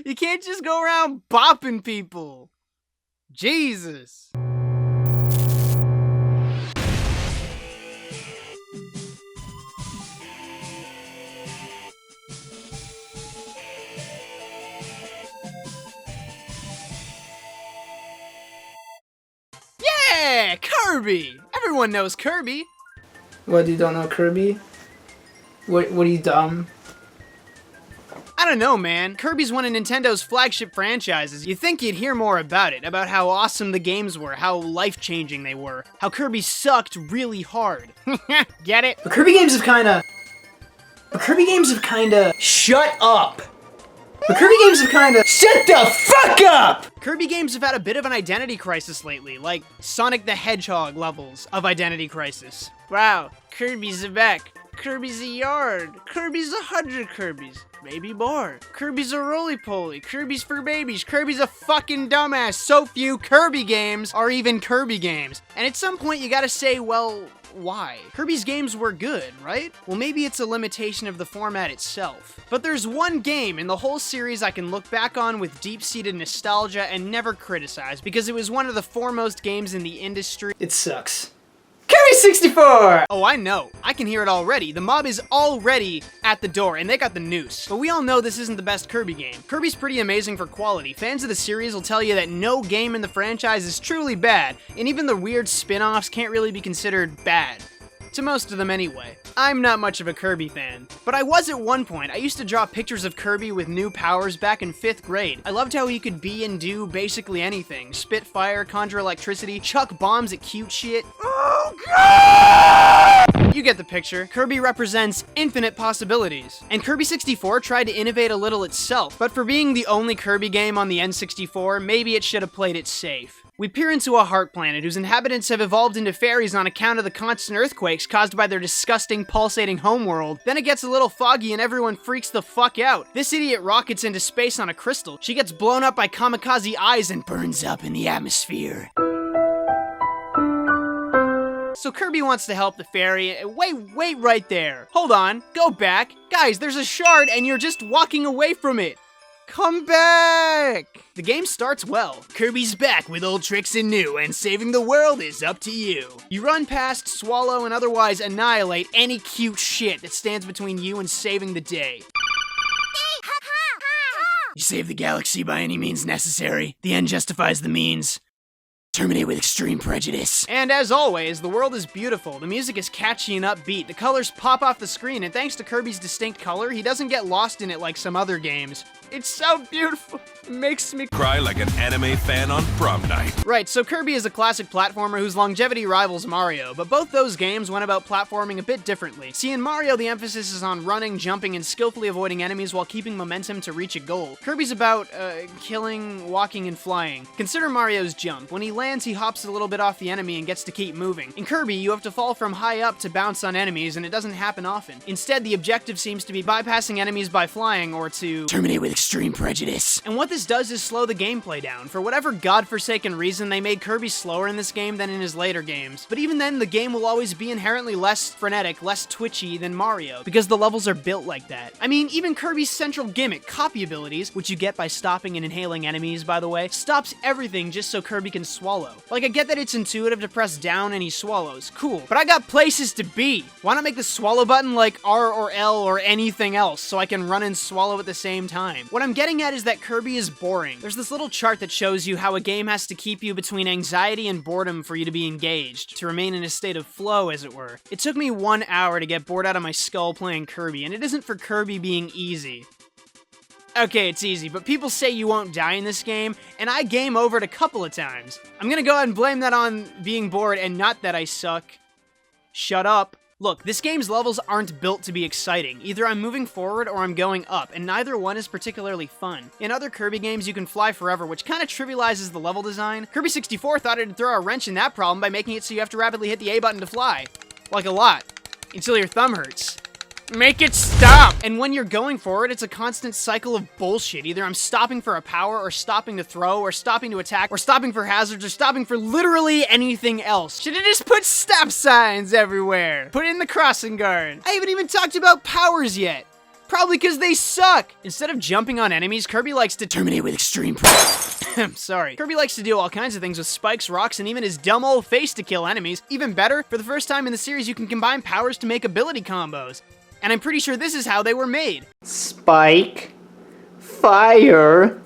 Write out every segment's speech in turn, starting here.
You can't just go around bopping people. Jesus. Yeah, Kirby! Everyone knows Kirby. What, you don't know Kirby? What are you, dumb? I don't know, man. Kirby's one of Nintendo's flagship franchises. You'd think you'd hear more about it, about how awesome the games were, how life-changing they were, how Kirby sucked really hard. Get it? But Kirby games have kinda... Shut up! But Kirby games have kinda... Shut the fuck up! Kirby games have had a bit of an identity crisis lately, like Sonic the Hedgehog levels of identity crisis. Wow, Kirby's back. Kirby's a yard. Kirby's 100 Kirby's. Maybe more. Kirby's a roly-poly. Kirby's for babies. Kirby's a fucking dumbass. So few Kirby games are even Kirby games. And at some point you gotta say, well, why? Kirby's games were good, right? Well, maybe it's a limitation of the format itself. But there's one game in the whole series I can look back on with deep-seated nostalgia and never criticize, because it was one of the foremost games in the industry. It sucks. Kirby 64! Oh, I know. I can hear it already. The mob is already at the door, and they got the noose. But we all know this isn't the best Kirby game. Kirby's pretty amazing for quality. Fans of the series will tell you that no game in the franchise is truly bad, and even the weird spin-offs can't really be considered bad. To most of them anyway. I'm not much of a Kirby fan, but I was at one point. I used to draw pictures of Kirby with new powers back in 5th grade. I loved how he could be and do basically anything. Spit fire, conjure electricity, chuck bombs at cute shit. Oh god! You get the picture. Kirby represents infinite possibilities. And Kirby 64 tried to innovate a little itself, but for being the only Kirby game on the N64, maybe it should have played it safe. We peer into a heart planet whose inhabitants have evolved into fairies on account of the constant earthquakes caused by their disgusting, pulsating homeworld. Then it gets a little foggy and everyone freaks the fuck out. This idiot rockets into space on a crystal. She gets blown up by kamikaze eyes and burns up in the atmosphere. So Kirby wants to help the fairy. Wait right there. Hold on, go back. Guys, there's a shard and you're just walking away from it. Come back! The game starts well. Kirby's back with old tricks and new, and saving the world is up to you. You run past, swallow, and otherwise annihilate any cute shit that stands between you and saving the day. You save the galaxy by any means necessary. The end justifies the means. Terminate with extreme prejudice. And as always, the world is beautiful, the music is catchy and upbeat, the colors pop off the screen, and thanks to Kirby's distinct color, he doesn't get lost in it like some other games. It's so beautiful. It makes me cry like an anime fan on prom night. Right, so Kirby is a classic platformer whose longevity rivals Mario, but both those games went about platforming a bit differently. See, in Mario, the emphasis is on running, jumping, and skillfully avoiding enemies while keeping momentum to reach a goal. Kirby's about, killing, walking, and flying. Consider Mario's jump. When he lands, he hops a little bit off the enemy and gets to keep moving. In Kirby, you have to fall from high up to bounce on enemies, and it doesn't happen often. Instead, the objective seems to be bypassing enemies by flying, or to terminate with extreme prejudice. And what this does is slow the gameplay down. For whatever godforsaken reason, they made Kirby slower in this game than in his later games. But even then, the game will always be inherently less frenetic, less twitchy than Mario, because the levels are built like that. I mean, even Kirby's central gimmick, copy abilities, which you get by stopping and inhaling enemies, by the way, stops everything just so Kirby can swallow. Like, I get that it's intuitive to press down and he swallows, cool, but I got places to be. Why not make the swallow button like R or L or anything else so I can run and swallow at the same time? What I'm getting at is that Kirby is boring. There's this little chart that shows you how a game has to keep you between anxiety and boredom for you to be engaged, to remain in a state of flow, as it were. It took me 1 hour to get bored out of my skull playing Kirby, and it isn't for Kirby being easy. Okay, it's easy, but people say you won't die in this game, and I game overed a couple of times. I'm gonna go ahead and blame that on being bored and not that I suck. Shut up. Look, this game's levels aren't built to be exciting. Either I'm moving forward or I'm going up, and neither one is particularly fun. In other Kirby games, you can fly forever, which kind of trivializes the level design. Kirby 64 thought it'd throw a wrench in that problem by making it so you have to rapidly hit the A button to fly. Like a lot. Until your thumb hurts. Make it stop! And when you're going forward, it's a constant cycle of bullshit. Either I'm stopping for a power, or stopping to throw, or stopping to attack, or stopping for hazards, or stopping for literally anything else. Should've just put stop signs everywhere. Put in the crossing guard. I haven't even talked about powers yet. Probably because they suck! Instead of jumping on enemies, Kirby likes to terminate with extreme I'm sorry. Kirby likes to do all kinds of things with spikes, rocks, and even his dumb old face to kill enemies. Even better, for the first time in the series, you can combine powers to make ability combos. And I'm pretty sure this is how they were made. Spike, fire,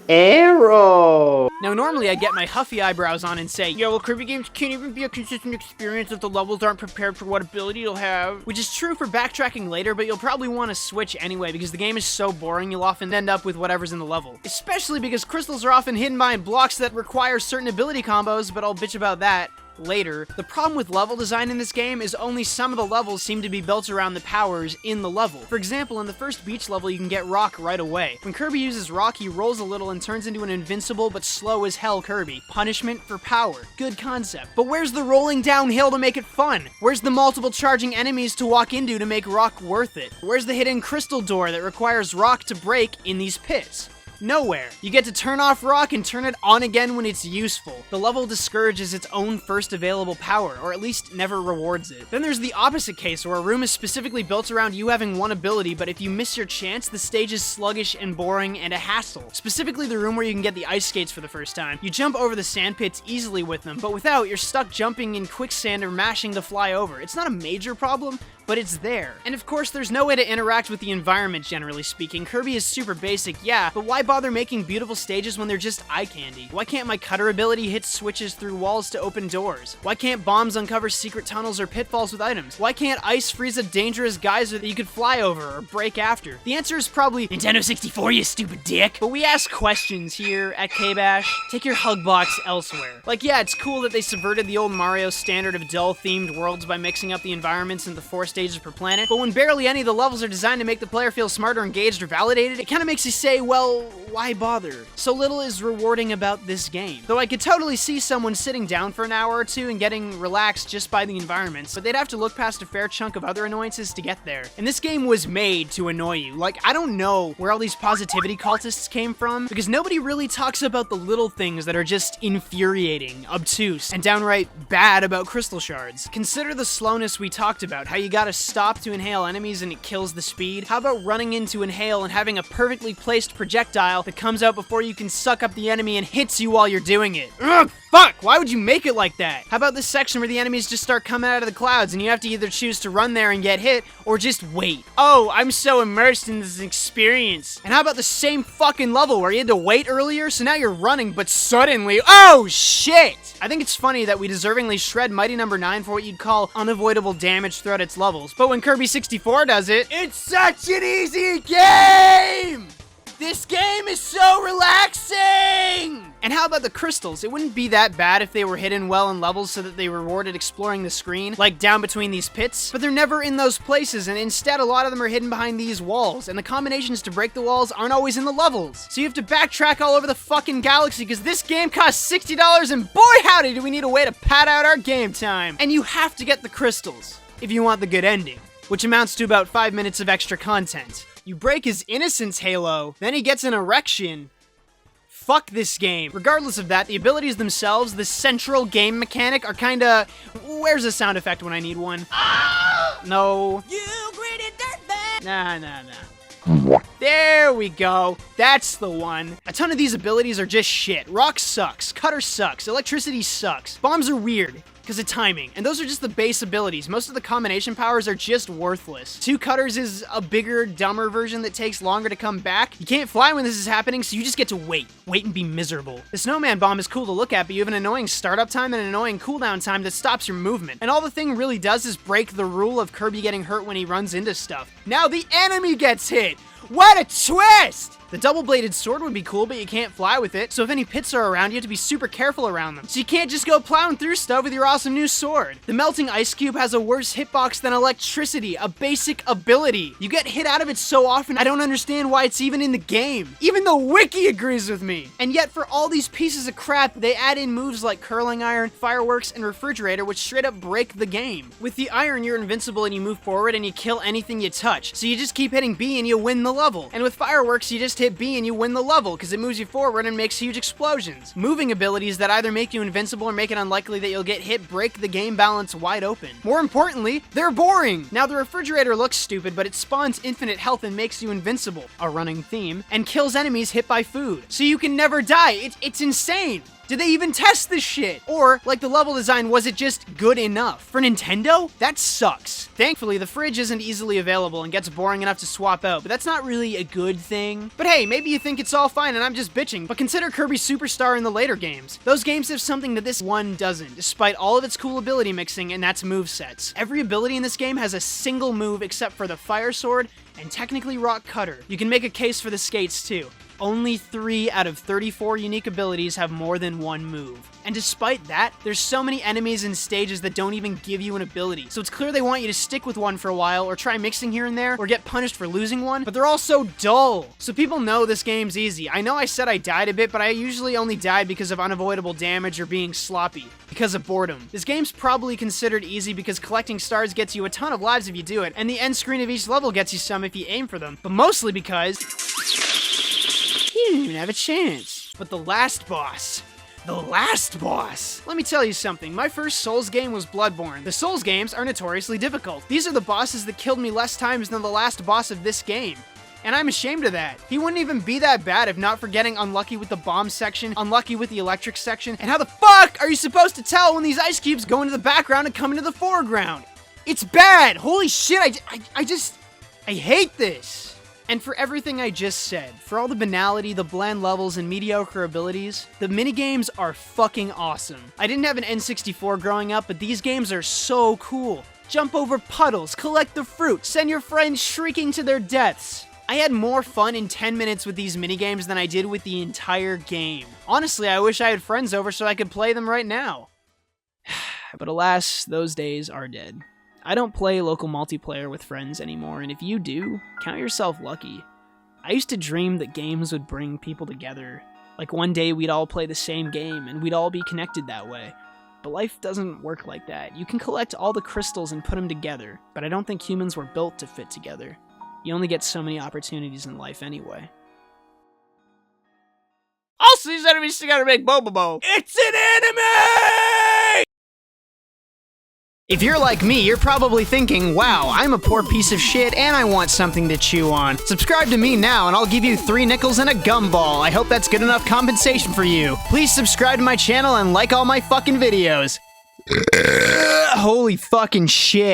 arrow. Now normally I get my huffy eyebrows on and say, yo, well, Kirby games can't even be a consistent experience if the levels aren't prepared for what ability you'll have. Which is true for backtracking later, but you'll probably want to switch anyway because the game is so boring you'll often end up with whatever's in the level. Especially because crystals are often hidden behind blocks that require certain ability combos, but I'll bitch about that later. The problem with level design in this game is only some of the levels seem to be built around the powers in the level. For example, in the first beach level, you can get rock right away. When Kirby uses rock, he rolls a little and turns into an invincible but slow as hell Kirby. Punishment for power. Good concept. But where's the rolling downhill to make it fun? Where's the multiple charging enemies to walk into to make rock worth it? Where's the hidden crystal door that requires rock to break in these pits? Nowhere. You get to turn off rock and turn it on again when it's useful. The level discourages its own first available power, or at least never rewards it. Then there's the opposite case, where a room is specifically built around you having one ability, but if you miss your chance, the stage is sluggish and boring and a hassle. Specifically the room where you can get the ice skates for the first time. You jump over the sand pits easily with them, but without, you're stuck jumping in quicksand or mashing to fly over. It's not a major problem, but it's there. And of course, there's no way to interact with the environment, generally speaking. Kirby is super basic, yeah, but why bother making beautiful stages when they're just eye candy? Why can't my cutter ability hit switches through walls to open doors? Why can't bombs uncover secret tunnels or pitfalls with items? Why can't ice freeze a dangerous geyser that you could fly over or break after? The answer is probably Nintendo 64, you stupid dick. But we ask questions here at KBash. Take your hug box elsewhere. Like, yeah, it's cool that they subverted the old Mario standard of dull-themed worlds by mixing up the environments into 4 stages per planet, but when barely any of the levels are designed to make the player feel smarter, engaged, or validated, it kind of makes you say, well, why bother? So little is rewarding about this game. Though I could totally see someone sitting down for an hour or two and getting relaxed just by the environments, but they'd have to look past a fair chunk of other annoyances to get there. And this game was made to annoy you. Like, I don't know where all these positivity cultists came from, because nobody really talks about the little things that are just infuriating, obtuse, and downright bad about crystal shards. Consider the slowness we talked about, how you gotta stop to inhale enemies and it kills the speed. How about running into inhale and having a perfectly placed projectile that comes out before you can suck up the enemy and hits you while you're doing it? Ugh, fuck! Why would you make it like that? How about this section where the enemies just start coming out of the clouds and you have to either choose to run there and get hit or just wait? Oh, I'm so immersed in this experience. And how about the same fucking level where you had to wait earlier, so now you're running, but suddenly, oh shit! I think it's funny that we deservingly shred Mighty No. 9 for what you'd call unavoidable damage throughout its levels, but when Kirby 64 does it, it's such an easy game! This game is so relaxing! And how about the crystals? It wouldn't be that bad if they were hidden well in levels so that they rewarded exploring the screen, like down between these pits, but they're never in those places, and instead a lot of them are hidden behind these walls, and the combinations to break the walls aren't always in the levels. So you have to backtrack all over the fucking galaxy because this game costs $60, and boy howdy do we need a way to pad out our game time. And you have to get the crystals if you want the good ending, which amounts to about 5 minutes of extra content. You break his innocence halo, then he gets an erection. Fuck this game. Regardless of that, the abilities themselves, the central game mechanic, are kinda... Where's a sound effect when I need one? No. You greedy dirtbag! Nah. There we go. That's the one. A ton of these abilities are just shit. Rock sucks. Cutter sucks. Electricity sucks. Bombs are weird because of timing, and those are just the base abilities. Most of the combination powers are just worthless. 2 cutters is a bigger, dumber version that takes longer to come back. You can't fly when this is happening, so you just get to wait and be miserable. The snowman bomb is cool to look at, but you have an annoying startup time and an annoying cooldown time that stops your movement. And all the thing really does is break the rule of Kirby getting hurt when he runs into stuff. Now the enemy gets hit! What a twist! The double-bladed sword would be cool, but you can't fly with it, so if any pits are around, you have to be super careful around them. So you can't just go plowing through stuff with your awesome new sword. The melting ice cube has a worse hitbox than electricity, a basic ability. You get hit out of it so often, I don't understand why it's even in the game. Even the wiki agrees with me. And yet, for all these pieces of crap, they add in moves like curling iron, fireworks, and refrigerator, which straight up break the game. With the iron, you're invincible and you move forward and you kill anything you touch. So you just keep hitting B and you win the level. And with fireworks, you just hit hit B and you win the level because it moves you forward and makes huge explosions. Moving abilities that either make you invincible or make it unlikely that you'll get hit break the game balance wide open. More importantly, they're boring! Now the refrigerator looks stupid, but it spawns infinite health and makes you invincible, a running theme, and kills enemies hit by food. So you can never die. It's insane! Did they even test this shit? Or, like the level design, was it just good enough? For Nintendo? That sucks. Thankfully, the fridge isn't easily available and gets boring enough to swap out, but that's not really a good thing. But hey, maybe you think it's all fine and I'm just bitching, but consider Kirby Superstar in the later games. Those games have something that this one doesn't, despite all of its cool ability mixing, and that's movesets. Every ability in this game has a single move except for the Fire Sword and technically Rock Cutter. You can make a case for the skates too. Only 3 out of 34 unique abilities have more than one move. And despite that, there's so many enemies and stages that don't even give you an ability. So it's clear they want you to stick with one for a while, or try mixing here and there, or get punished for losing one, but they're all so dull. So people know this game's easy. I know I said I died a bit, but I usually only died because of unavoidable damage or being sloppy. Because of boredom. This game's probably considered easy because collecting stars gets you a ton of lives if you do it, and the end screen of each level gets you some if you aim for them. But mostly because you didn't even have a chance. But the last boss. Let me tell you something, my first Souls game was Bloodborne. The Souls games are notoriously difficult. These are the bosses that killed me less times than the last boss of this game. And I'm ashamed of that. He wouldn't even be that bad if not for getting unlucky with the bomb section, unlucky with the electric section, and how the fuck are you supposed to tell when these ice cubes go into the background and come into the foreground? It's bad! Holy shit, I hate this! And for everything I just said, for all the banality, the bland levels, and mediocre abilities, the minigames are fucking awesome. I didn't have an N64 growing up, but these games are so cool. Jump over puddles, collect the fruit, send your friends shrieking to their deaths. I had more fun in 10 minutes with these minigames than I did with the entire game. Honestly, I wish I had friends over so I could play them right now. But alas, those days are dead. I don't play local multiplayer with friends anymore, and if you do, count yourself lucky. I used to dream that games would bring people together. Like one day we'd all play the same game, and we'd all be connected that way. But life doesn't work like that. You can collect all the crystals and put them together, but I don't think humans were built to fit together. You only get so many opportunities in life anyway. Also, these enemies still gotta make Bobobo. It's an enemy! If you're like me, you're probably thinking, wow, I'm a poor piece of shit and I want something to chew on. Subscribe to me now and I'll give you 3 nickels and a gumball. I hope that's good enough compensation for you. Please subscribe to my channel and like all my fucking videos. Holy fucking shit.